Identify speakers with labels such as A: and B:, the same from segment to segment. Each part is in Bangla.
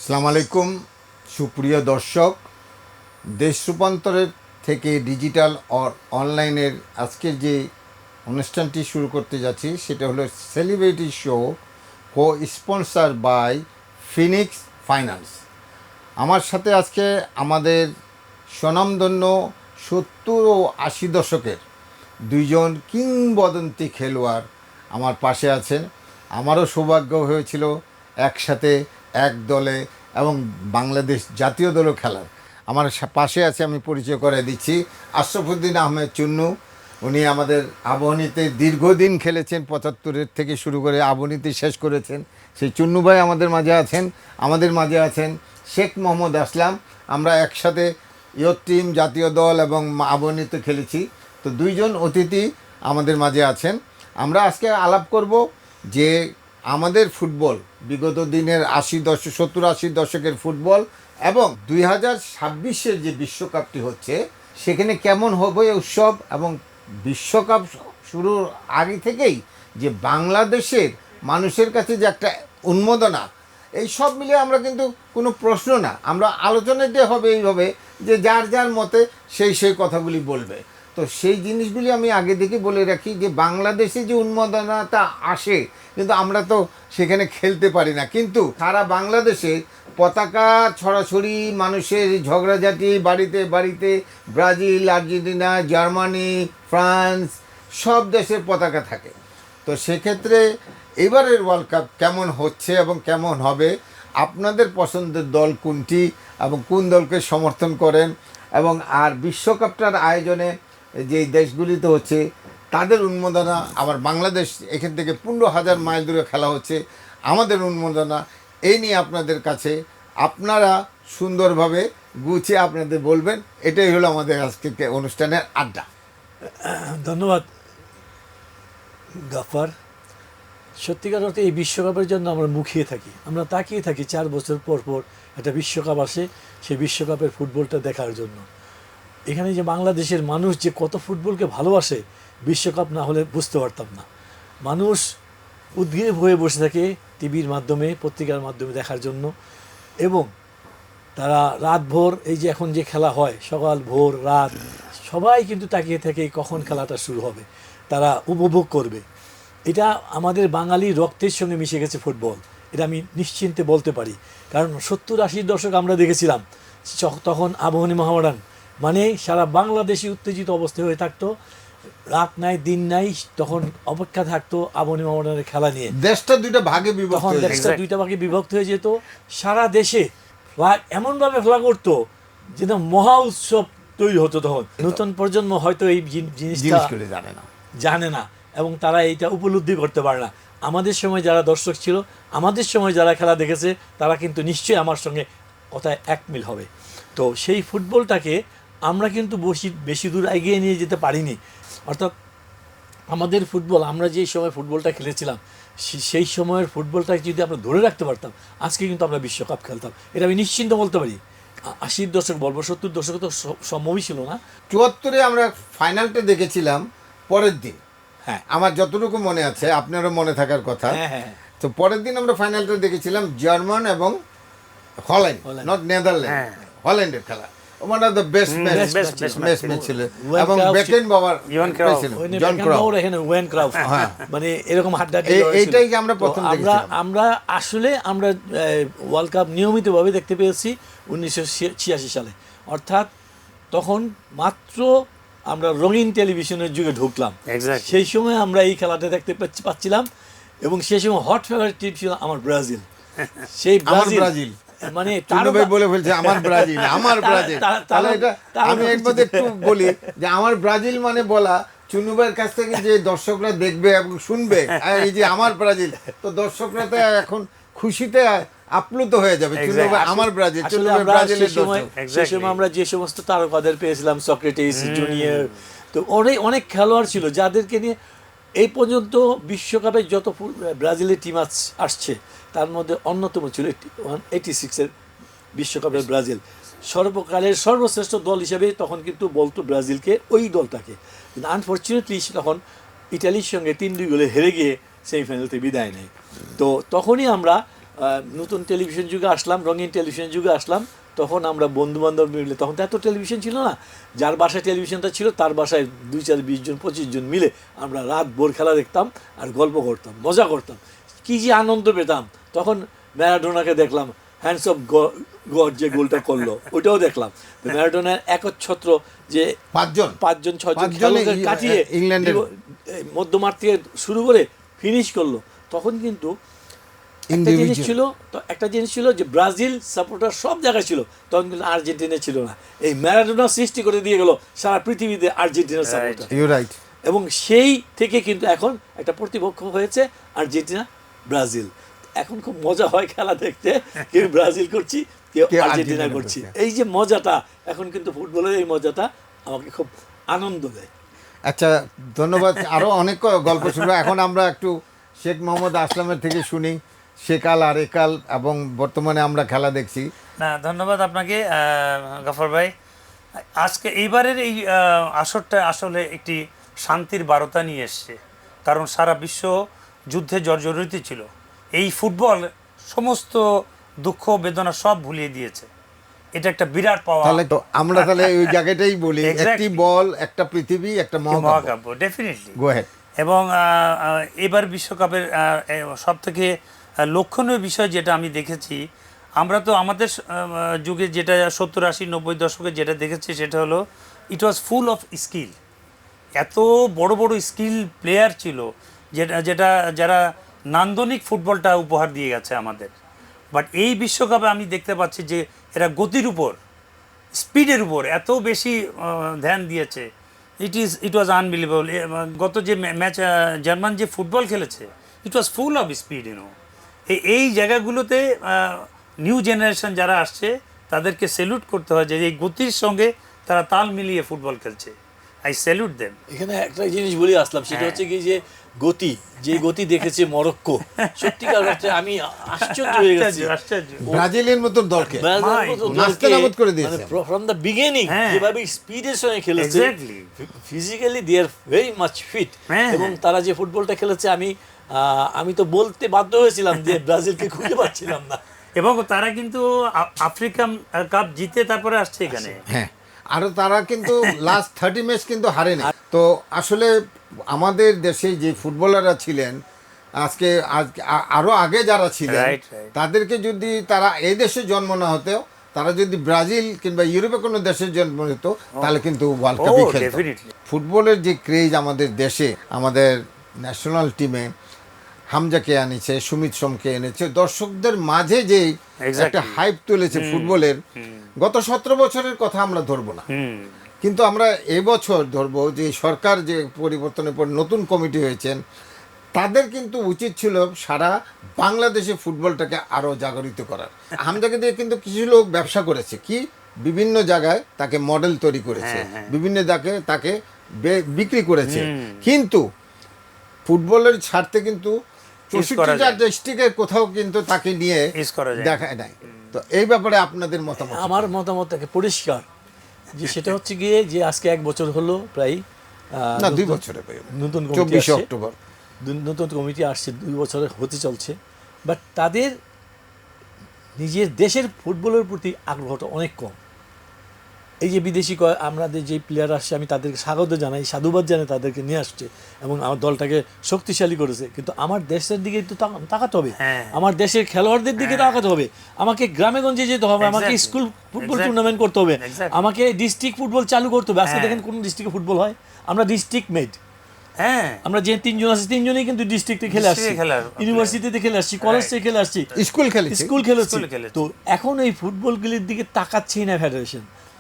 A: আসসালামু আলাইকুম সুপ্রিয় দর্শক, দেশ রূপান্তরের থেকে ডিজিটাল অনলাইনের আজকের যে অনুষ্ঠানটি শুরু করতে যাচ্ছি সেটা হলো celebrity show co sponsor by Phoenix Finance. আমার সাথে আজকে আমাদের স্বনামধন্য 70 ও 80 দশকের দুইজন কিংবদন্তি খেলোয়াড় আমার পাশে আছেন। আমারও সৌভাগ্য হয়েছিল একসাথে এক দলে এবং বাংলাদেশ জাতীয় দলও খেলার। আমার পাশে আছে, আমি পরিচয় করে দিচ্ছি, আশরাফুদ্দিন আহমেদ চুন্নু। উনি আমাদের আবাহনীতে দীর্ঘদিন খেলেছেন, 75-এর থেকে শুরু করে আবাহনীতে শেষ করেছেন। সেই চুন্নু ভাই আমাদের মাঝে আছেন। আমাদের মাঝে আছেন শেখ মোহাম্মদ আসলাম। আমরা একসাথে ইয়র টিম, জাতীয় দল এবং আবাহনীতে খেলেছি। তো দুইজন অতিথি আমাদের মাঝে আছেন। আমরা আজকে আলাপ করব যে আমাদের ফুটবল বিগত দিনের 70-80 দশকের ফুটবল এবং 2026-এর যে বিশ্বকাপটি হচ্ছে সেখানে কেমন হবে উৎসব, এবং বিশ্বকাপ শুরুর আগে থেকেই যে বাংলাদেশের মানুষের কাছে যে একটা উন্মাদনা, এই সব মিলে আমরা কিন্তু কোনো প্রশ্ন না, আমরা আলোচনাতে হবে এইভাবে যে যার যার মতে সেই কথাগুলি বলবে। তো সেই জিনিসগুলি আমি আগে থেকে বলে রাখি যে বাংলাদেশে যে উন্মাদনাটা আসে, কিন্তু আমরা তো সেখানে খেলতে পারি না, কিন্তু সারা বাংলাদেশে পতাকা ছড়াছড়ি, মানুষের ঝগড়াঝাটি, বাড়িতে বাড়িতে ব্রাজিল, আর্জেন্টিনা, জার্মানি, ফ্রান্স সব দেশের পতাকা থাকে। তো সেক্ষেত্রে এবারের ওয়ার্ল্ড কাপ কেমন হচ্ছে এবং কেমন হবে, আপনাদের পছন্দের দল কোনটি এবং কোন দলকে সমর্থন করেন, এবং আর বিশ্বকাপটার আয়োজনে যেই দেশগুলিতে হচ্ছে তাদের উন্মাদনা, আবার বাংলাদেশ এখান থেকে 15,000 মাইল দূরে খেলা হচ্ছে, আমাদের উন্মাদনা, এই নিয়ে আপনাদের কাছে আপনারা সুন্দরভাবে গুছিয়ে আপনাদের বলবেন। এটাই হলো আমাদের আজকে অনুষ্ঠানের আড্ডা।
B: ধন্যবাদ গাফার। সত্যিকার অর্থে এই বিশ্বকাপের জন্য আমরা মুখিয়ে থাকি, আমরা তাকিয়ে থাকি 4 বছর পর পর একটা বিশ্বকাপ আসে, সেই বিশ্বকাপের ফুটবলটা দেখার জন্য। এখানে যে বাংলাদেশের মানুষ যে কত ফুটবলকে ভালোবাসে, বিশ্বকাপ না হলে বুঝতে পারতাম না। মানুষ উদ্গ্রীব হয়ে বসে থাকে টিভির মাধ্যমে, পত্রিকার মাধ্যমে দেখার জন্য, এবং তারা রাতভর, এই যে এখন যে খেলা হয় সকাল ভোর রাত, সবাই কিন্তু তাকিয়ে থাকে কখন খেলাটা শুরু হবে, তারা উপভোগ করবে। এটা আমাদের বাঙালি রক্তের সঙ্গে মিশে গেছে ফুটবল, এটা আমি নিশ্চিন্তে বলতে পারি। কারণ 70-80 দশক আমরা দেখেছিলাম, তখন আবাহনী মোহামেডান মানে সারা বাংলাদেশি উত্তেজিত অবস্থায় হয়ে থাকতো, রাত নাই দিন নাই, তখন অপেক্ষা থাকতো আবাহনী মোহামেডানের খেলা নিয়ে।
A: দেশটা দুইটা ভাগে বিভক্ত,
B: তখন দেশটা দুইটা ভাগে বিভক্ত হয়ে যেত, সারা দেশে এমনভাবে খেলা করতো যেন মহা উৎসব তৈরি হতো। তখন নতুন প্রজন্ম হয়তো এই জিনিসটা জানে না এবং তারা এইটা উপলব্ধি করতে পারে না। আমাদের সময় যারা দর্শক ছিল, আমাদের সময় যারা খেলা দেখেছে, তারা কিন্তু নিশ্চয়ই আমার সঙ্গে কথায় একমিল হবে। তো সেই ফুটবলটাকে আমরা কিন্তু বেশি দূর এগিয়ে নিয়ে যেতে পারিনি। অর্থাৎ আমাদের ফুটবল, আমরা যেই সময় ফুটবলটা খেলেছিলাম, সেই সময়ের ফুটবলটাকে যদি আমরা ধরে রাখতে পারতাম, আজকে কিন্তু আমরা বিশ্বকাপ খেলতাম, এটা আমি নিশ্চিন্ত বলতে পারি। 80 দশক বলবো, 70 দশকে তো সম্ভবই ছিল না।
A: 74-এ আমরা ফাইনালটা দেখেছিলাম পরের দিন,
B: হ্যাঁ
A: আমার যতটুকু মনে আছে, আপনারও মনে থাকার কথা।
B: হ্যাঁ,
A: তো পরের দিন আমরা ফাইনালটা দেখেছিলাম জার্মান এবং হল্যান্ড, নট নেদারল্যান্ড, হল্যান্ডের খেলা। One of the best match ছিল, এবং বেকেন বাবার জন ক্রাউফ,
B: মানে এরকম হাড্ডাহাড্ডি।
A: এইটাই আমরা প্রথম দেখেছিলাম।
B: আমরা আসলে আমরা ওয়ার্ল্ড কাপ নিয়মিতভাবে দেখতে পেয়েছি 1986 সালে, অর্থাৎ তখন মাত্র আমরা রঙিন টেলিভিশনের যুগে ঢুকলাম। সেই সময় আমরা এই খেলাটা দেখতে পাচ্ছিলাম, এবং সেই সময় হট ফেভারিট টিম ছিল আমার ব্রাজিল। সেই ব্রাজিল মানে
A: বলে ফেলছে আমার ব্রাজিল, আমার ব্রাজিল। তাহলে এটা আমি একবার একটু বলি যে আমার ব্রাজিল মানে বলা, চুনুবাইয়ের কাছ থেকে যে দর্শকরা দেখবে এবং শুনবে এই যে আমার ব্রাজিল, তো দর্শকরা তো এখন খুশিতে আপ্লুত হয়ে যাবে। আমার ব্রাজিল, ব্রাজিলের
B: সেই সময় আমরা যে সমস্ত তারকাদের পেয়েছিলাম, সক্রেটিস, জুনিয়র, তো অনেক খেলোয়াড় ছিল যাদেরকে নিয়ে এই পর্যন্ত বিশ্বকাপে যত ব্রাজিলের টিম আসছে তার মধ্যে অন্যতম ছিল 86-এর বিশ্বকাপের ব্রাজিল। সর্বকালের সর্বশ্রেষ্ঠ দল হিসেবে তখন কিন্তু বলতো ব্রাজিলকে, ওই দলটাকে। কিন্তু আনফর্চুনেটলি তখন ইটালির সঙ্গে 3-2 গোলে হেরে গিয়ে সেমিফাইনালতে বিদায় নেয়। তো তখনই আমরা নতুন টেলিভিশন যুগে আসলাম, রঙিন টেলিভিশন যুগে আসলাম, তখন আমরা বন্ধু বান্ধব মিলে, তখন তো এত টেলিভিশন ছিল না, যার বাসায় টেলিভিশনটা ছিল তার বাসায় 2, 4, 20 জন 25 জন মিলে আমরা রাত ভোর খেলা দেখতাম আর গল্প করতাম, মজা করতাম, কি যে আনন্দ পেতাম। তখন ম্যারাডোনাকে দেখলাম, হ্যান্ডস অফ গড যে গোলটা করলো ওইটাও দেখলাম। ম্যারাডোনার একচ্ছত্র যে পাঁচজন ছয়জন খেলোয়াড়কে কাটিয়ে
A: ইংল্যান্ডের
B: মধ্যমাঠ থেকে শুরু করে ফিনিশ করলো। তখন কিন্তু একটা জিনিস ছিল যে ব্রাজিল সাপোর্টার সব জায়গায় ছিল, তখন কিন্তু আর্জেন্টিনা ছিল না। এই ম্যারাডোনা সৃষ্টি করে দিয়ে গেল সারা পৃথিবীতে আর্জেন্টিনার সাপোর্টার, এবং সেই থেকে কিন্তু এখন একটা প্রতিপক্ষ হয়েছে আর্জেন্টিনা ব্রাজিল। এখন খুব মজা হয় খেলা দেখতে, কেউ ব্রাজিল করছি, কেউ আর্জেন্টিনা করছি। এই যে মজাটা এখন কিন্তু ফুটবলের, এই মজাটা আমাকে খুব আনন্দ দেয়।
A: আচ্ছা, ধন্যবাদ। আরো অনেক গল্প শুনবো। এখন আমরা একটু শেখ মোহাম্মদ আসলামের থেকে শুনি, সেকাল আর একাল এবং বর্তমানে আমরা খেলা দেখছি।
C: না, ধন্যবাদ আপনাকে গফর ভাই। আজকে এইবারের এই আসরটা আসলে একটি শান্তির বার্তা নিয়ে এসছে, কারণ সারা বিশ্ব যুদ্ধে জর্জরিত ছিল। এই ফুটবল সমস্ত দুঃখ বেদনা সব ভুলিয়ে দিয়েছে। এটা একটা বিরাট পাওয়া।
A: তাহলে তো আমরা তাহলে ওই জায়গাটাই বলি, একটি বল, একটা পৃথিবী, একটা মহাকাব্য।
C: ডেফিনেটলি
A: গো হেড।
C: এবং এবার বিশ্বকাপের সব থেকে লক্ষণীয় বিষয় যেটা আমি দেখেছি, আমরা তো আমাদের যুগে যেটা 70, 80, 90 দশকে যেটা দেখেছি সেটা হলো ইট ওয়াজ ফুল অফ স্কিল। এত বড় বড় স্কিল প্লেয়ার ছিল যেটা যারা নান্দনিক ফুটবলটা উপহার দিয়ে গেছে আমাদের। বাট এই বিশ্বকাপে আমি দেখতে পাচ্ছি যে এরা গতির উপর, স্পিডের উপর এত বেশি ধ্যান দিয়েছে। ইট ওয়াজ আনবিলিভেবল। গত যে ম্যাচ জার্মান যে ফুটবল খেলেছে, ইট ওয়াজ ফুল অফ স্পিড। এই জায়গাগুলোতে নিউ জেনারেশন যারা আসছে তাদেরকে স্যালুট করতে হয় যে এই গতির সঙ্গে তারা তাল মিলিয়ে ফুটবল খেলছে। I salute them.
B: এখানে একটা জিনিস বলে আসলাম, সেটা হচ্ছে কি যে গতি, যে গতি দেখেছে মরক্কো, সত্যিকার অর্থে আমি আশ্চর্য হয়ে গেছি।
A: ব্রাজিলের মতো দলকে নাস্তানাবুদ করে দিয়েছে
B: ফ্রম দ্য বিগিনিং, যেভাবে স্পিডের সঙ্গে খেলেছে, physically they are very much fit, এবং তারা যে ফুটবলটা খেলেছে, আমি তো বলতে বাধ্য হয়েছিলাম যে ব্রাজিলকে খুঁজে পাচ্ছিলাম না।
C: এবং তারা কিন্তু আফ্রিকান কাপ জিতে তারপরে আসছে এখানে।
A: হ্যাঁ, আরো তারা কিন্তু লাস্ট 30 ম্যাচ কিন্তু হারেনি। তো আসলে আমাদের দেশে যে ফুটবলাররা ছিলেন, আজকে আরো আগে যারা ছিলেন, তাদেরকে যদি তারা এই দেশে জন্ম না হতেও, তারা যদি ব্রাজিল কিংবা ইউরোপে কোনো দেশের জন্ম হতো, তাহলে কিন্তু ওয়ার্ল্ড কাপই খেলতো। ফুটবলের যে ক্রেজ আমাদের দেশে, আমাদের ন্যাশনাল টিমে হামজাকে এনেছে, সুমিত সোমকে এনেছে, দর্শকদের মাঝে যে একটা হাইপ তুলেছে ফুটবলের, গত 17 বছরের কথা আমরা ধরবো না, কিন্তু আমরা এবছর ধরবো যে সরকার যে পরিবর্তনের পর নতুন কমিটি হয়েছেন, তাদের কিন্তু উচিত ছিল সারা বাংলাদেশে ফুটবলটাকে আরো জাগরিত করার। হামজাকে দিয়ে কিন্তু কিছু লোক ব্যবসা করেছে, কি বিভিন্ন জায়গায় তাকে মডেল তৈরি করেছে, বিভিন্ন জায়গায় তাকে বিক্রি করেছে, কিন্তু ফুটবলের ছাড়তে কিন্তু 64টা ডিস্ট্রিক্টের কোথাও কিন্তু তাকে নিয়ে দেখায় নাই। তো এই ব্যাপারে আপনাদের মতামত?
B: আমার মতামত পরিষ্কার, যে সেটা হচ্ছে গিয়ে যে আজকে 1 বছর হলো প্রায়,
A: না 2 বছরে,
B: নতুন
A: 24 অক্টোবর
B: নতুন কমিটি আসছে, 2 বছরে হতে চলছে। বাট তাদের নিজের দেশের ফুটবলের প্রতি আগ্রহটা অনেক কম। এই যে বিদেশি আমাদের যে প্লেয়ার আসছে, আমি তাদেরকে স্বাগত জানাই, সাধুবাদ জানাই, তাদেরকে নিয়ে আসছে এবং আমার দলটাকে শক্তিশালী করেছে। কিন্তু আমার দেশের দিকে একটু তাকাতে হবে, আমার দেশের খেলোয়াড়দের দিকে তাকাতে হবে, আমাকে গ্রামে গঞ্জে যেতে হবে, আমাকে স্কুল ফুটবল টুর্নামেন্ট করতে হবে, আমাকে ডিস্ট্রিক্ট ফুটবল চালু করতে হবে। আজকে দেখেন কোন ডিস্ট্রিক্টে ফুটবল হয়, আমরা ডিস্ট্রিক্ট মেড। আমরা যে 3 জন আছি, 3 জনেই কিন্তু ডিস্ট্রিক্টে খেলে আসছি, ইউনিভার্সিটিতে খেলে আসছি, কলেজ থেকে খেলে আসছি, স্কুল খেলেছি। তো এখন এই ফুটবলগুলির দিকে তাকাচ্ছেই না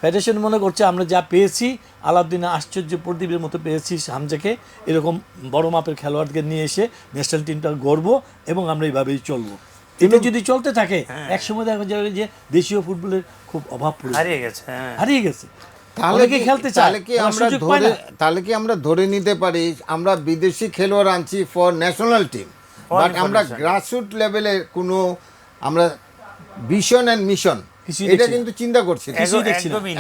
B: ফেডারেশন মনে করছে আমরা যা পেয়েছি, আলাউদ্দিন আশ্চর্য প্রদীপের মতো পেয়েছি হামজাকে, এরকম বড় মাপের খেলোয়াড়কে নিয়ে এসে ন্যাশনাল টিমটা গড়ব এবং আমরা এইভাবেই চলবো। এটা যদি চলতে থাকে, একসময় দেখা যাবে যে দেশীয় ফুটবলের খুব অভাব হারিয়ে গেছে।
A: তাহলে কি আমরা ধরে নিতে পারি আমরা বিদেশি খেলোয়াড় আনছি ফর ন্যাশনাল টিম, বাট আমরা গ্রাসরুট লেভেলের কোনো আমরা ভিশন এন্ড মিশন এটা কিন্তু চিন্তা করছি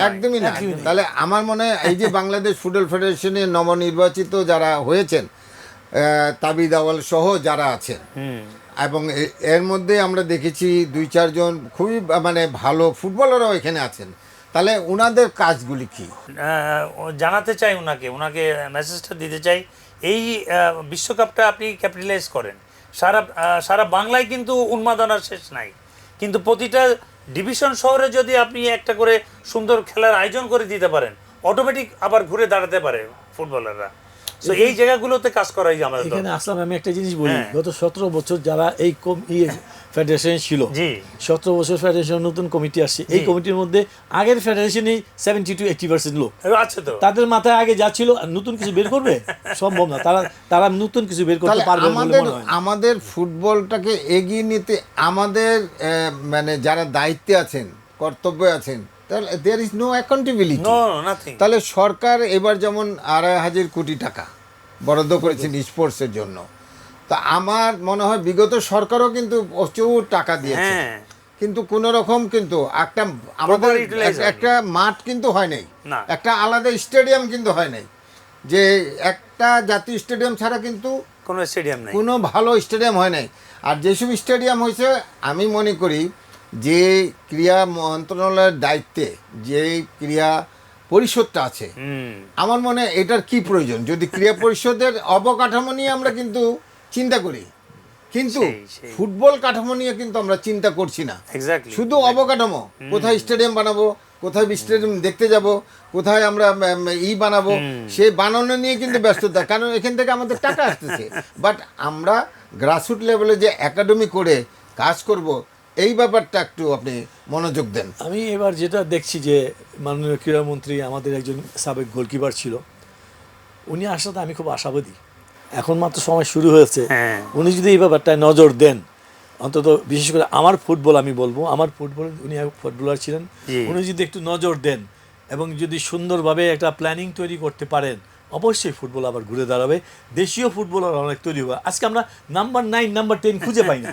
A: একদমই না। তাহলে আমার মনে হয় এই যে বাংলাদেশ ফুটবল ফেডারেশনের নবনির্বাচিত যারা হয়েছেন, তাবিদ আওয়াল সহ যারা আছেন, এবং এর মধ্যে আমরা দেখেছি 2-4 জন খুবই মানে ভালো ফুটবলারও এখানে আছেন। তাহলে ওনাদের কাজগুলি কি?
C: জানাতে চাই ওনাকে মেসেজটা দিতে চাই, এই বিশ্বকাপটা আপনি ক্যাপিটালাইজ করেন। সারা বাংলায় কিন্তু উন্মাদনার শেষ নাই, কিন্তু প্রতিটা ডিভিশন শহরে যদি আপনি একটা করে সুন্দর খেলার আয়োজন করে দিতে পারেন, অটোমেটিক আবার ঘুরে দাঁড়াতে পারে ফুটবলাররা। তো এই জায়গাগুলোতে কাজ করাই আমাদের
B: এখানে আসলাম। আমি একটা জিনিস বলি, গত 17 বছর যারা এই ফেডারেশন ছিল, 17 বছর ফেডারেশন নতুন কমিটি আসছে, এই কমিটির মধ্যে আগের ফেডারেশনে 70-80% লোক
C: আছে, তো
B: তাদের মাথায় আগে যা ছিল নতুন কিছু বের করবে সম্ভব না। তারা নতুন কিছু বের করতে পারবে বলে মনে হয় না।
A: আমাদের ফুটবলটাকে এগিয়ে নিতে আমাদের মানে যারা দায়িত্বে আছেন, কর্তব্যে আছেন, তাহলে দেয়ার ইজ নো অ্যাকাউন্টেবিলিটি। তাহলে সরকার এবার যেমন 2,500 কোটি টাকা বরাদ্দ করেছেন স্পোর্টসের জন্য, তা আমার মনে হয় বিগত সরকারও কিন্তু প্রচুর টাকা দিয়েছে, কিন্তু কোনো রকম কিন্তু আমাদের একটা মাঠ কিন্তু হয় নাই, একটা আলাদা স্টেডিয়াম কিন্তু হয় নাই, যে একটা জাতীয় স্টেডিয়াম ছাড়া কিন্তু কোনো ভালো স্টেডিয়াম হয় নাই। আর যেসব স্টেডিয়াম হয়েছে, আমি মনে করি যে ক্রীড়া মন্ত্রণালয়ের দায়িত্বে যে ক্রীড়া পরিষদটা আছে, আমার মনে হয় এটার কি প্রয়োজন, যদি ক্রীড়া পরিষদের অবকাঠামো নিয়ে আমরা কিন্তু চিন্তা করি, কিন্তু ফুটবল কাঠামো নিয়ে কিন্তু আমরা চিন্তা করছি না। শুধু অবকাঠামো, কোথায় স্টেডিয়াম বানাবো, কোথায় স্টেডিয়াম দেখতে যাব, কোথায় আমরা বানাবো, সেই বানানো নিয়ে কিন্তু ব্যস্ততা, কারণ এখান থেকে আমাদের টাকা আসতেছে। বাট আমরা গ্রাসরুট লেভেলে যে একাডেমি করে কাজ করব, এই ব্যাপারটা একটু আপনি মনোযোগ দেন।
B: আমি এবার যেটা দেখছি যে মাননীয় ক্রীড়ামন্ত্রী আমাদের একজন সাবেক গোলকিপার ছিল, উনি আসাতে আমি খুব আশাবাদী। এখন মাত্র সময় শুরু হয়েছে, উনি যদি এই ব্যাপারটায় নজর দেন, অন্তত বিশেষ করে আমার ফুটবল, আমি বলবো আমার ফুটবল, উনি ফুটবলার ছিলেন, উনি যদি একটু নজর দেন এবং যদি সুন্দরভাবে একটা প্ল্যানিং তৈরি করতে পারেন, অবশ্যই ফুটবল আবার ঘুরে দাঁড়াবে, দেশীয় ফুটবলার অনেক তৈরি হবে। আজকে আমরা নাম্বার 9 নাম্বার 10 খুঁজে পাই না,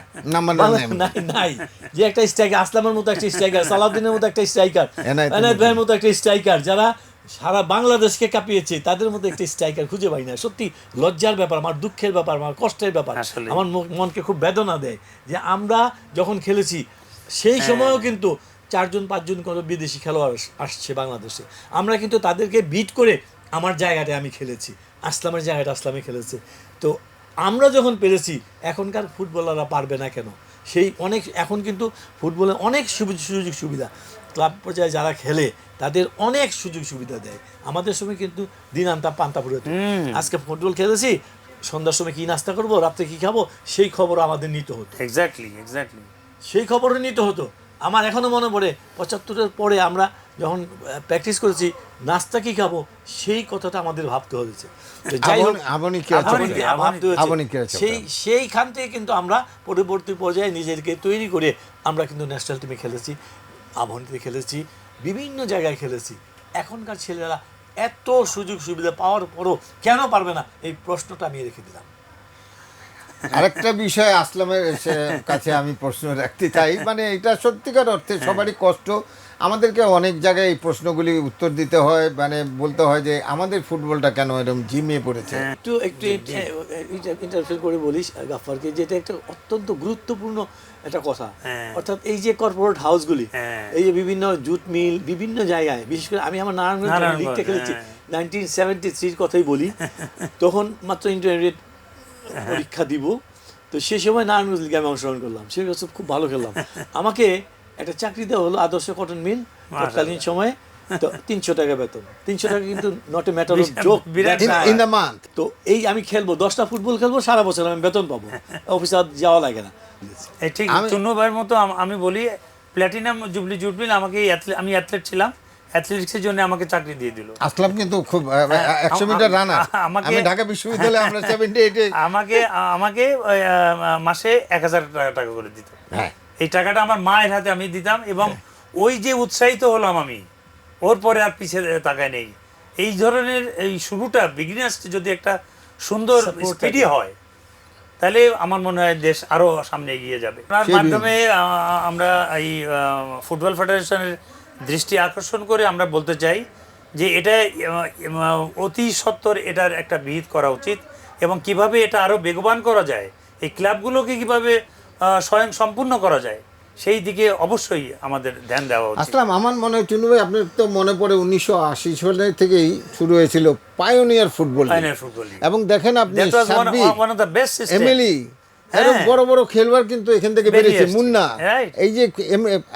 B: নাই যে একটা স্ট্রাইকার, আসলামের মতো একটা স্ট্রাইকার, সালাউদ্দিনের মতো একটা স্ট্রাইকার, এনায়েত ভাইয়ের মতো একটা স্ট্রাইকার, যারা সারা বাংলাদেশকে কাঁপিয়েছে, তাদের মধ্যে একটা স্ট্রাইকার খুঁজে পাই না। সত্যি লজ্জার ব্যাপার, আমার দুঃখের ব্যাপার, আমার কষ্টের ব্যাপার, আমার মনকে খুব বেদনা দেয় যে আমরা যখন খেলেছি সেই সময়ও কিন্তু 4-5 করে বিদেশি খেলোয়াড় আসছে বাংলাদেশে, আমরা কিন্তু তাদেরকে বিট করে আমার জায়গাটায় আমি খেলেছি, আসলামের জায়গাটা আসলামে খেলেছে। তো আমরা যখন পেরেছি, এখনকার ফুটবলাররা পারবে না কেন? সেই অনেক, এখন কিন্তু ফুটবলে অনেক সুযোগ সুবিধা, ক্লাব পর্যায়ে যারা খেলে তাদের অনেক সুযোগ সুবিধা দেয়। আমাদের সময় কিন্তু দিন আনতা পান্তা ফুরত, আজকে ফুটবল খেলেছি, সন্ধ্যার সময় কি নাস্তা করবো, রাত্রে কি খাবো, সেই খবর আমাদের নিতে হতো।
C: এক্স্যাক্টলি
B: সেই খবরও নিতে হতো। আমার এখনো মনে পড়ে 75-এর পরে আমরা যখন প্র্যাকটিস করেছি, নাস্তা কি খাবো সেই কথাটা আমাদের ভাবতে হয়েছে। সেইখান থেকে কিন্তু আমরা পরবর্তী পর্যায়ে নিজেদেরকে তৈরি করে আমরা কিন্তু ন্যাশনাল টিমে খেলেছি, আবাহনীতে খেলেছি, বিভিন্ন জায়গায় খেলেছি। এখনকার ছেলেরা এত সুযোগ সুবিধা পাওয়ার পরও কেন পারবে না, এই প্রশ্নটা আমি রেখে দিলাম।
A: আরেকটা বিষয় আসলামের কাছে আমি প্রশ্ন রাখতে চাই, মানে এটা সত্যিকার অর্থে সবারই কষ্ট, আমাদেরকে অনেক জায়গায় এই প্রশ্নগুলি উত্তর দিতে হয়, মানে বলতে হয় যে আমাদের ফুটবলটা কেন এরকম ঝিমিয়ে পড়েছে।
B: একটু ইন্টারফেয়ার করে বলিস গাফফারকে, যেটা একটা অত্যন্ত গুরুত্বপূর্ণ একটা কথা, অর্থাৎ এই যে কর্পোরেট হাউসগুলি, এই যে বিভিন্ন জুট মিল, বিভিন্ন জায়গায়, বিশেষ করে আমি আমার নারায়ণগঞ্জ লিগটা খেলেছি 1973 কথাই বলি, তখন মাত্র ইন্টারমিডিয়েট পরীক্ষা দিব, তো সেই সময় নারায়ণগঞ্জ লিগে আমি অংশগ্রহণ করলাম, সেই বছর খুব ভালো খেললাম। আমাকে একটা চাকরি দেওয়া হলো আদর্শ কটন মিল, তৎকালীন সময়ে, তো 300 টাকা বেতন, 300 টাকা কিন্তু not a matter of joke
A: in the month.
B: তো এই আমি খেলবো 10টা ফুটবল খেলবো, সারা বছর আমি বেতন পাবো, অফিসে যাওয়া লাগে না।
C: ঠিক চুন্নু ভাইয়ের মতো আমি বলি, প্ল্যাটিনাম জুবলি জুটমিল আমাকে, আমি অ্যাথলেট ছিলাম, অ্যাথলেটিক্সের জন্য আমাকে চাকরি দিয়ে দিল।
A: আসলাম কিন্তু খুব 100 মিটার রানার, আমি ঢাকা বিশ্ববিদ্যালয়ে আমরা 78
C: আমাকে মাসে 1000 টাকা করে দিত। এই টাকাটা আমার মায়ের হাতে আমি দিতাম, এবং ওই যে উৎসাহিত হলাম আমি, ওর পরে আর পিছিয়ে তাকায় নেই। এই ধরনের এই শুরুটা, বিগিনার্স যদি একটা সুন্দর স্পিডি হয়, তাহলে আমার মনে হয় দেশ আরো সামনে এগিয়ে যাবে। তার মাধ্যমে আমরা এই ফুটবল ফেডারেশনের দৃষ্টি আকর্ষণ করে আমরা বলতে চাই যে এটা অতি সত্বর এটার একটা বিহিত করা উচিত, এবং কিভাবে এটা আরও বেগবান করা যায়, এই ক্লাবগুলোকে কিভাবে স্বয়ং সম্পূর্ণ করা যায়, সেই দিকে অবশ্যই আমাদের ধ্যান দেওয়া উচিত।
A: আসলাম, আমার মনে হয় চুনু ভাই, আপনার তো মনে পড়ে 1980 সালের থেকেই শুরু হয়েছিল pioneer football league.
C: Final football league.
A: এবং দেখেন আপনি
C: That was one of the best system.
A: MLE
C: হ্যাঁ।
A: এরকম বড় বড় খেলোয়াড় কিন্তু এখান থেকে
C: বেরিয়ে
A: বেরিয়েছে,
C: এসছে।
A: মুন্না।
C: Right.
A: এই যে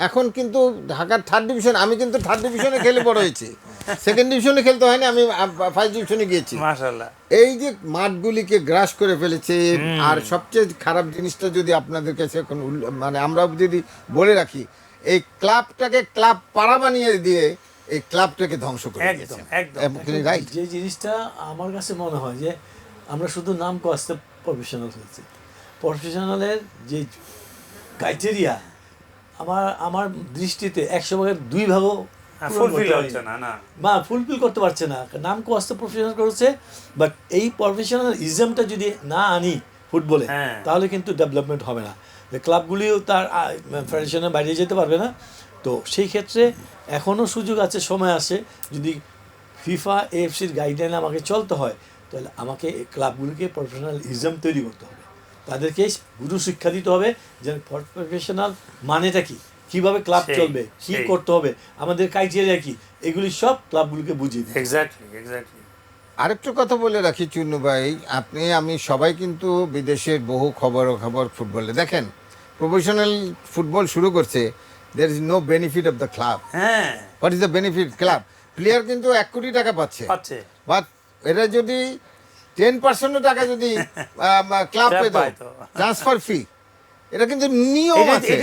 A: এখন কিন্তু ঢাকার থার্ড ডিভিশন, আমি কিন্তু থার্ড ডিভিশনে খেলে বড় হয়েছি, সেকেন্ড ডিভিশনে খেলতে হয়নি, আমি ফার্স্ট ডিভিশনে গিয়েছি।
C: মাশাআল্লাহ।
A: এই যে মাঠগুলিকে গ্রাস করে ফেলেছে। আর সবচেয়ে খারাপ জিনিসটা যদি আপনাদের কাছে এখন মানে আমরা যদি বলে রাখি, এই ক্লাবটাকে ক্লাব পাড়া বানিয়ে দিয়ে এই ক্লাবটাকে ধ্বংস করে দিয়েছে।
C: একদম।
A: রাইট।
B: যে জিনিসটা আমার কাছে মনে হয় যে আমরা শুধু নাম কষ্ট প্রফেশনাল হয়েছে, প্রফেশনালের যে ক্রাইটেরিয়া আমার দৃষ্টিতে 100 ভাগের 2 ভাগও
C: ফুলফিল হচ্ছে না।
B: বা ফুলফিল করতে পারছে না। নাম কষ্ট প্রফেশনাল করেছে, বাট এই প্রফেশনাল ইজমটা যদি না আনি ফুটবলে,
C: হ্যাঁ।
B: তাহলে কিন্তু ডেভেলপমেন্ট হবে না। ক্লাবগুলিও তার ফেডারেশনের বাইরে যেতে পারবে না। তো সেই ক্ষেত্রে এখনও সুযোগ আছে, সময় আছে। যদি ফিফা এএফসির গাইডলাইন আমাকে চলতে হয়, তাহলে আমাকে এই ক্লাবগুলিকে প্রফেশনাল ইজম তৈরি করতে হবে, তাদেরকে গুরু শিক্ষা দিতে হবে যে প্রফেশনাল মানেটা কি, কীভাবে ক্লাব চলবে, কী করতে হবে, আমাদের ক্রাইটেরিয়া কি, এগুলি সব ক্লাবগুলিকে বুঝিয়ে দিই।
C: এক্স্যাক্টলি।
A: আরেকটু কথা বলে রাখি চুন্নু ভাই, আপনি আমি সবাই কিন্তু বিদেশের বহু খবর ফুটবলে দেখেন, প্রফেশনাল ফুটবল শুরু করছে, there is no benefit of the club.
C: হ্যাঁ।
A: What is the benefit? Club player কিন্তু 1 কোটি টাকা পাচ্ছে, বাট এরা যদি 10% টাকা যদি ক্লাব পেত ট্রান্সফার ফি, এটা কিন্তু নিয়ম আছে।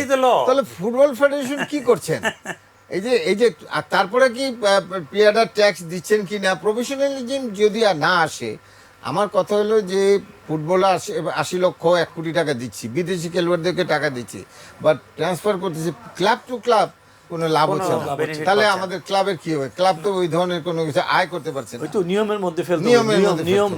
A: তাহলে ফুটবল ফেডারেশন কি করছেন? এই যে আর তারপরে কি প্লেয়াররা ট্যাক্স দিচ্ছেন কি না? প্রফেশনালিজম যদি আর না আসে, আমার কথা হলো যে ফুটবলার 80 লক্ষ 1 কোটি টাকা দিচ্ছি, বিদেশি খেলোয়াড়দেরকে টাকা দিচ্ছি, বাট ট্রান্সফার করতেছি ক্লাব টু ক্লাব, কোনো লাভ হচ্ছে না। তাহলে আমাদের ক্লাবের কি হবে? ক্লাব তো ওই ধরনের কোনো কিছু আয় করতে পারছে না।
B: ওই তো নিয়মের মধ্যে ফেলতে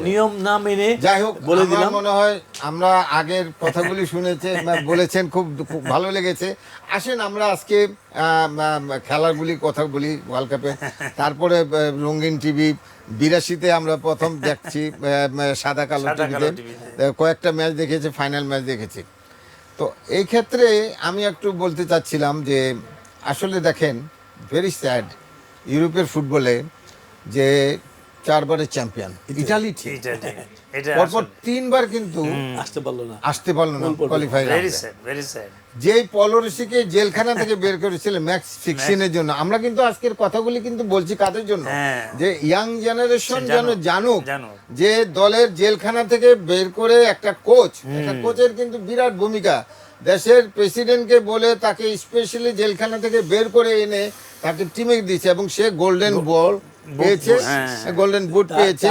A: নিয়ম
B: না মেনে।
A: যাই হোক,
B: বলে দিলাম,
A: মনে হয় আমরা আগের কথাগুলি শুনেছেন, বলেছেন, খুব ভালো লেগেছে। আসেন আমরা আজকে খেলাগুলি কথা বলি, ওয়ার্ল্ড কাপে। তারপরে রঙিন টিভি 82-তে আমরা প্রথম দেখছি সাদা কালো টিভিতে, কয়েকটা ম্যাচ দেখেছি, ফাইনাল ম্যাচ দেখেছি। তো এই ক্ষেত্রে আমি একটু বলতে চাচ্ছিলাম যে আসলে দেখেন, ভেরি স্যাড, ইউরোপের ফুটবলে যে 4 বারের চ্যাম্পিয়ন ইটালি, পরপর 3 বার কিন্তু আসতে পারলো না কোয়ালিফাই। যেই পলরিসিকে জেলখানা থেকে বের করেছিল ম্যাচ ফিক্সিংয়ের জন্য। আমরা কিন্তু আজকের কথাগুলি কিন্তু বলছি কাদের জন্য? যে ইয়াং জেনারেশন যেন জানুক যে দলের জেলখানা থেকে বের করে একটা কোচের কিন্তু বিরাট ভূমিকা। দেশের প্রেসিডেন্টকে বলে তাকে স্পেশালি জেলখানা থেকে বের করে এনে তাকে টিমে দিয়েছে, এবং সে গোল্ডেন বল পেয়েছে, গোল্ডেন বুট পেয়েছে,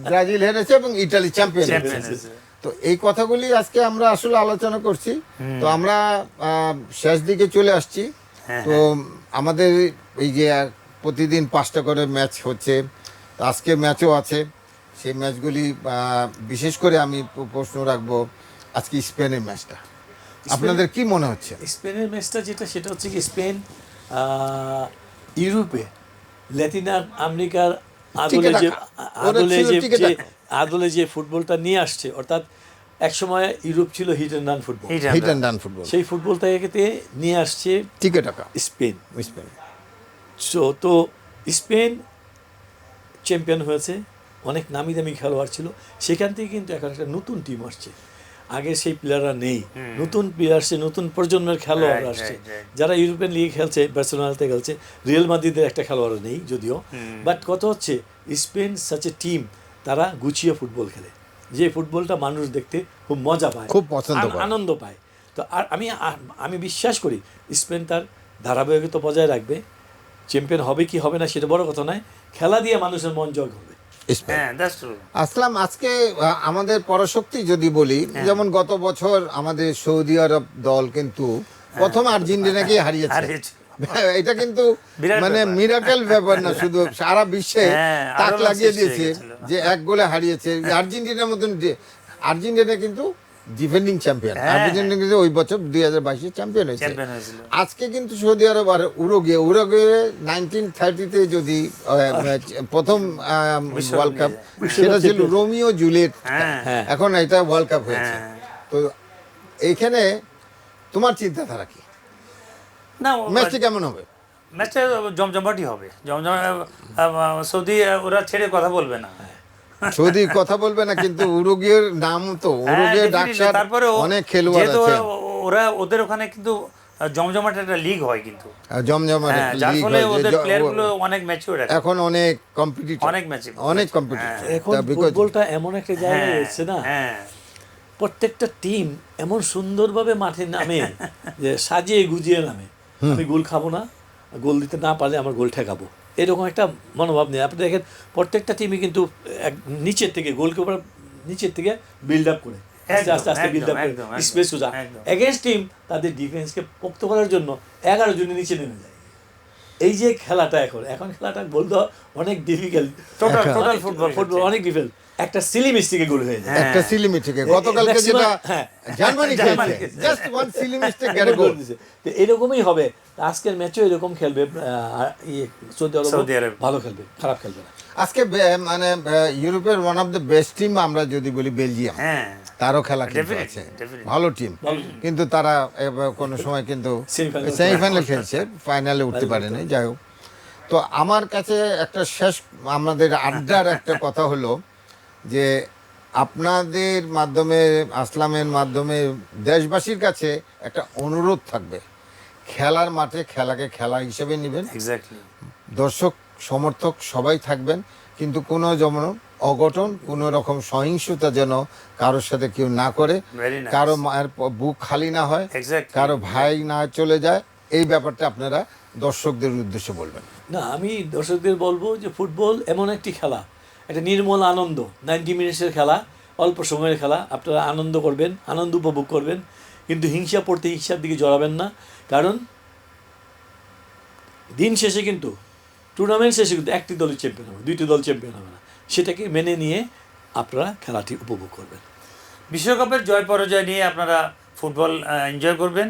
A: ব্রাজিল হেরেছে এবং ইটালি চ্যাম্পিয়ন হয়েছে। তো এই কথাগুলি আজকে আমরা আসলে আলোচনা করছি। তো আমরা শেষ দিকে চলে আসছি। তো আমাদের এই যে প্রতিদিন 5টা করে ম্যাচ হচ্ছে, আজকে ম্যাচও আছে। সেই ম্যাচগুলি বিশেষ করে আমি প্রশ্ন রাখবো, আজকে স্পেনের ম্যাচটা আপনাদের কি মনে হচ্ছে?
B: স্পেনের ম্যাচটা সেটা হচ্ছে কি, স্পেন ইউরোপে ল্যাটিন আমেরিকার আদলে যে ফুটবলটা নিয়ে আসছে, অর্থাৎ একসময় ইউরোপ ছিল হিট অ্যান্ড রান ফুটবল, সেই ফুটবলটাকে নিয়ে আসছে স্পেন। তো স্পেন চ্যাম্পিয়ন হয়েছে, অনেক নামি দামি খেলোয়াড় ছিল, সেখান থেকে কিন্তু এখন একটা নতুন টিম আসছে। আগে সেই প্লেয়াররা নেই, নতুন প্লেয়ার আসছে, নতুন প্রজন্মের খেলোয়াড় আসছে, যারা ইউরোপিয়ান লিগে খেলছে, বার্সেলোনাতে খেলছে, রিয়াল মাদ্রিদের একটা খেলোয়াড় নেই যদিও। বাট কথা হচ্ছে স্পেন সাচ এ টিম, তারা গুছিয়ে ফুটবল খেলে, যে ফুটবলটা মানুষ দেখতে খুব মজা পায়, খুব আনন্দ পায়। তো আর আমি বিশ্বাস করি স্পেন তার ধারাবাহিকতা বজায় রাখবে। চ্যাম্পিয়ন হবে কি হবে না সেটা বড় কথা নয়, খেলা দিয়ে মানুষের মন জয় হবে।
A: আসলাম, আজকে আমাদের পরাশক্তি যদি বলি, যেমন গত বছর আমাদের সৌদি আরব দল কিন্তু প্রথম আর্জেন্টিনাকে হারিয়েছে। এটা কিন্তু মানে মিরাকেল ব্যাপার না, শুধু সারা বিশ্বে তাক লাগিয়ে দিয়েছে যে 1 গোলে হারিয়েছে। আর্জেন্টিনার মতন আর্জেন্টিনা কিন্তু ডিফেন্ডিং চ্যাম্পিয়ন,
C: হ্যাঁ।
A: আর্জেন্টিনা কিন্তু ওই বছর 2022 চ্যাম্পিয়ন হয়েছে।
C: চ্যাম্পিয়ন হয়েছিল।
A: আজকে কিন্তু সৌদি আরব আর উরুগুয়ে 1930-তে যদি প্রথম
C: বিশ্বকাপ
A: ওয়ার্ল্ড কাপ,
C: নিয়ে
A: সেটা ছিল রোমিও জুলিয়েট,
C: হ্যাঁ।
A: এখন এটা ওয়ার্ল্ড কাপ হয়েছে।
C: হ্যাঁ।
A: তো এইখানে তোমার চিন্তাধারা কি,
C: না
A: ম্যাচটি কেমন হবে?
C: ম্যাচটা জমজমাটই হবে, সৌদি ওরা ছেড়ে কথা বলবে না।
A: সৌদি কথা বলবে না, কিন্তু উরুগুয়ের নাম তো, উরুগুয়ে ডাকসার
C: তারপরে
A: অনেক খেলোয়াড় আছে,
C: ওরা ওদের ওখানে কিন্তু জমজমাট একটা লিগ হয় কিন্তু,
A: জমজমাট
C: হ্যাঁ, যার
A: লিগ
C: ফলে
A: হয়,
C: ওদের
A: যে
C: প্লেয়ারগুলো অনেক ম্যাচিউর
A: এখন অনেক কম্পিটিটিভ,
C: অনেক ম্যাচ
A: অনেক কম্পিটিটিভ।
B: এখন ফুটবলটা এমন একটা জায়গায়
C: হ্যাঁ
B: রয়েছে না,
C: হ্যাঁ
B: প্রত্যেকটা টিম এমন সুন্দরভাবে মাঠে নামে যে সাজিয়ে গুজিয়ে নামে, আমি গোল খাবো না, গোল দিতে না পারলে আমার গোল ঠেকাবো, এরকম একটা মনোভাব নেই। আপনি দেখেন প্রত্যেকটা টিমই কিন্তু নিচের থেকে গোলকিপার নিচের থেকে বিল্ড আপ করে আস্তে আস্তে আস্তে বিল্ড আপ করে
C: একদম,
B: স্পেস খোঁজা,
C: একদম।
B: এগেনস্ট টিম তাদের ডিফেন্সকে পোক্ত করার জন্য 11 জনের নিচে নেমে যায়। এই যে খেলাটা এখন খেলাটা বলতে অনেক ডিফিকাল্ট,
C: টোটাল ফুটবল
B: ফুটবল অনেক ডিফিকাল্ট, একটা সিলি মিস্টেকে গোল হয়ে যায়।
A: একটা সিলি মিস্টেক, গতকালকে
B: maximum-
A: যেটা
B: হ্যাঁ।
A: জার্মানি
C: জার্মানি
A: খেলছে,
C: খেলছে।
A: Just one silly mistake get goal.
B: তো এরকমই হবে, আজকের ম্যাচও এরকম খেলবে, সৌদি আরব
C: আরব।
B: ভালো খেলবে, খারাপ খেলবে না।
A: আজকে মানে ইউরোপের one of the best team আমরা যদি বলি বেলজিয়াম,
C: হ্যাঁ
A: তারও খেলা কিন্তু
C: Definitely,
A: আছে,
C: definitely.
A: ভালো টিম, কিন্তু তারা কোনো সময় কিন্তু
B: Semi-final
A: সেমিফাইনালে খেলছে, ফাইনালে উঠতে পারেনি। যাই হোক, তো আমার কাছে একটা শেষ আমাদের আড্ডার একটা কথা হলো যে আপনাদের মাধ্যমে, আসলামের মাধ্যমে দেশবাসীর কাছে একটা অনুরোধ থাকবে, খেলার মাঠে খেলাকে খেলা হিসেবে নেবেন,
C: এক্স্যাক্টলি।
A: দর্শক সমর্থক সবাই থাকবেন, কিন্তু কোনো যেমন অঘটন, কোনো রকম সহিংসতা যেন কারোর সাথে কেউ না করে,
C: Very nice.
A: কারো মায়ের বুক খালি না হয়,
C: Exactly.
A: কারো ভাই না চলে যায়, এই ব্যাপারটা আপনারা দর্শকদের উদ্দেশ্যে বলবেন।
B: না, আমি দর্শকদের বলবো যে ফুটবল এমন একটি খেলা, একটা নির্মল আনন্দ, 90 মিনিটসের খেলা, অল্প সময়ের খেলা, আপনারা আনন্দ করবেন, আনন্দ উপভোগ করবেন, কিন্তু হিংসার দিকে জড়াবেন না, কারণ দিন শেষে কিন্তু টুর্নামেন্ট শেষে কিন্তু একটি দলই চ্যাম্পিয়ন হবে, দুইটি দল চ্যাম্পিয়ন হবে না, সেটাকে মেনে নিয়ে আপনারা খেলাটি উপভোগ করবেন।
C: বিশ্বকাপের জয় পরাজয় নিয়ে আপনারা ফুটবল এনজয় করবেন,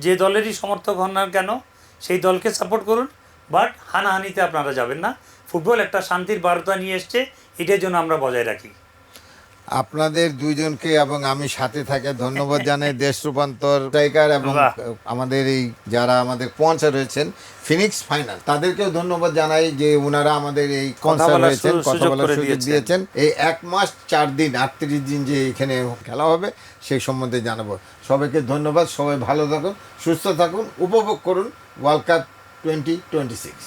C: যে দলেরই সমর্থক হন না কেন সেই দলকে সাপোর্ট করুন, বাট হানাহানিতে আপনারা যাবেন না। ফুটবল একটা শান্তির বার্তা নিয়ে এসছে, এটার জন্য আমরা বজায় রাখি।
A: আপনাদের দুইজনকে এবং আমি সাথে থাকে ধন্যবাদ জানাই, দেশ রূপান্তর স্ট্রাইকার এবং
C: বাহ।
A: আমাদের এই যারা আমাদের স্পন্সর রয়েছেন ফিনিক্স ফাইনাল, তাদেরকেও ধন্যবাদ জানাই যে ওনারা আমাদের এই স্পন্সর
C: বলার
A: হয়েছেন, কথা
C: সুযোগ
A: বলার
C: করে
A: সুযোগ
C: দিয়েছেন।
A: দিয়েছেন। এই 1 মাস 4 দিন 38 দিন যে এখানে খেলা হবে সেই সম্বন্ধে জানাবো। সবাইকে ধন্যবাদ, সবাই ভালো থাকুন, সুস্থ থাকুন, উপভোগ করুন ওয়ার্ল্ড কাপ 2026।